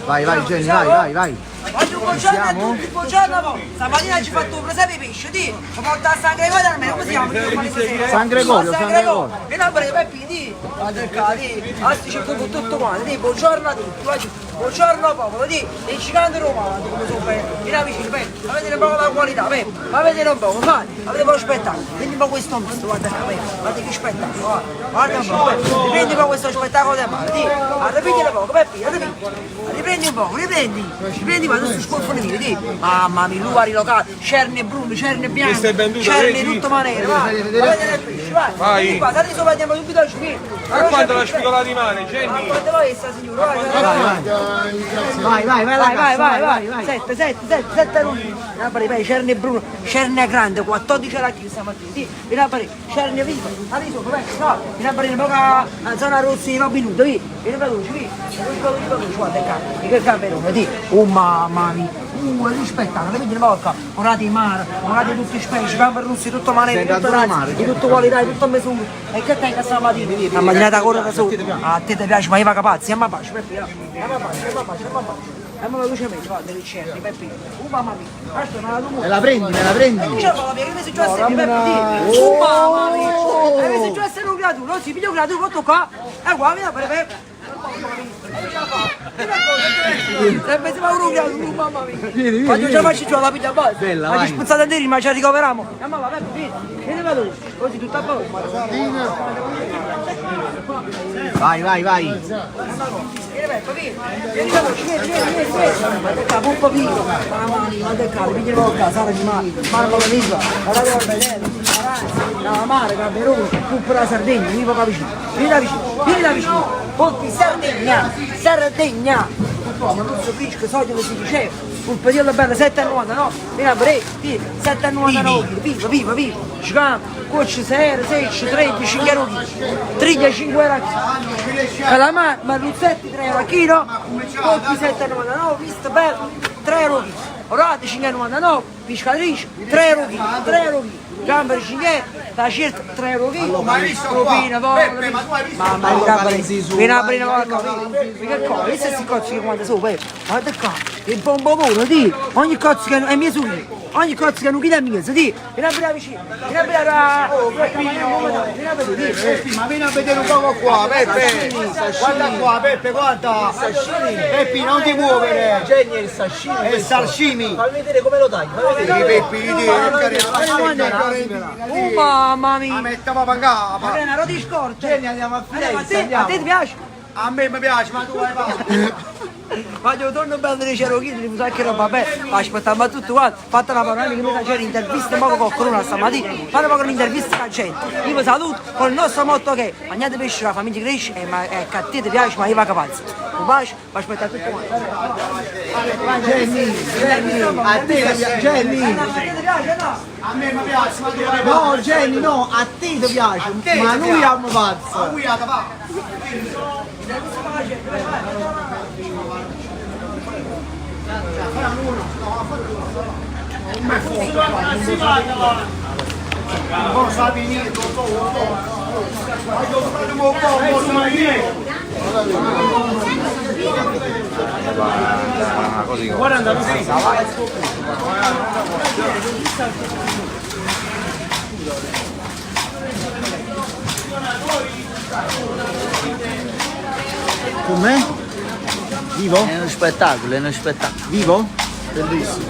Vai, vai Jenny, vai, vai. Oggi buongiorno a tutti, buongiorno. Stamattina ci ho fatto un presepe di pesce, ti? Ho portato a San Gregorio almeno, come si chiama? San Gregorio, San Gregorio. E noi per i Peppi, ti? Asti c'è tutto quanto, ti? Buongiorno a tutti, buongiorno popolo, ti? E gigante romano, come sono belli. Vieni vicino, Peppi, ma vedere un po' la qualità, Peppi. Ma vedere un po', vai, avete un po' spettacolo. Prendi un po' questo misto, guarda Peppi, guarda che spettacolo, guarda un po', Peppi. Prendi un po' questo spettacolo del mare, ti? Riprendi un po', Peppi, riprendi un po', riprendi, ma non si scorfone di ti? Mamma mia, luari locali, cerne brune, cerne bianche, cerne di tutto maniera, vai, vedere il pesce, vai. Vieni qua, salti sopra, andiamo subito a sciupire. Ma quanto la spigola rimane, Jenny? Quanto vai sta signora? Vai. Sette rughi. Cerne brune, cerne grande, 14 raggi stamattina. Sì, vieni a fare, cerne viva. Arrivi sopra, no, vieni a fare un po' la zona rossa di Robin Hood, vieni veloce, vieni. Guarda che camerone, ti. Oh mamma mia. Rispettano, vedi una volta, orati in mare, orati tutti i specie, gambe russi, tutto male, tutto razzi, di tutto qualità, tutto misura. E che te che stamattina? La mattinata corre sotto. A te ti piace, ma io va capazzi, a me piace, Peppi, a me piace. E me la luce meglio, guarda che c'è, Peppi. Mamma mia, questo non la tu. Me la prendi, me la prendi. Non c'è la mia, che mi si già essere, Peppi. Mamma mia. E mi si già essere un creaturo, non si piglia un creaturo, tutto qua. E qua, vieni a fare, Peppi. Sempre si fa un creaturo, mamma mia. Ma ce la faccio giù alla piglia a base. Bella, ma vai. ci spuzzate a dire, ma ci ricoveriamo. E mamma, Peppi, vieni veloce. Così tutta a poco. Vai. Vieni veloce, vieni. Ma un po' piccolo. Mamma mia, guarda il calo, pigli il bocca, sale di mare, marco la lingua, la corda, la mare, Camerone, puppa la Sardegna, vieni poco vicino, vieni da vicino, porti Sardegna, ma non so che solito si diceva, un periodo bello, 7,99, vieni a bere, 7,99, viva, gigante, cocci 6, 16, 13, 5 euro chilo, 35 euro chilo, calamari, marruzzetti 3 euro chilo, porti 7,99, visto bello, 3 euro chilo, orate 5,99, pescatrice 3 euro chilo, gamberi 5 la certa 3 euro chilo, propina, mamma mia, vieni a aprire una volta, che cosa, questi si cozzi che quando sono, guarda qua, il bombomone, ti, ogni cozzo che è mia suina, ogni cozzo che non chiede a mia, ti, vieni a aprire vicino, vieni a aprire Ma vieni a vedere un poco qua, Peppe. Guarda qua, Peppe, guarda. Peppi, non ti muovere. Jenny è il sashimi. È il sashimi. Fammi vedere come lo taglio. mamma mia, Mettiamo a pagare. ma è una rota di scorta, Andiamo a Firenze. a te ti piace? A me mi piace, ma tu vai. Ma io torno bello di Cherokee, mi sa che roba bella, aspettiamo tutto quanto, fatta una panoramica che mi faceva un'intervista poco con Corona stamattina, fate poco un'intervista con la gente, io vi saluto con il nostro motto che mangiate pesce, la famiglia cresce, e che a te ti piace, ma io va capazzo, un bacio, vi aspettate tutto quanto. Jenny, a te piace, Jenny. A te ti piace, no? A me mi piace, ma tu vai. No, Jenny, no, a te ti piace, ma lui è un pazzo. Lui è Com'è? Vivo? È uno spettacolo, Vivo? bellissimo.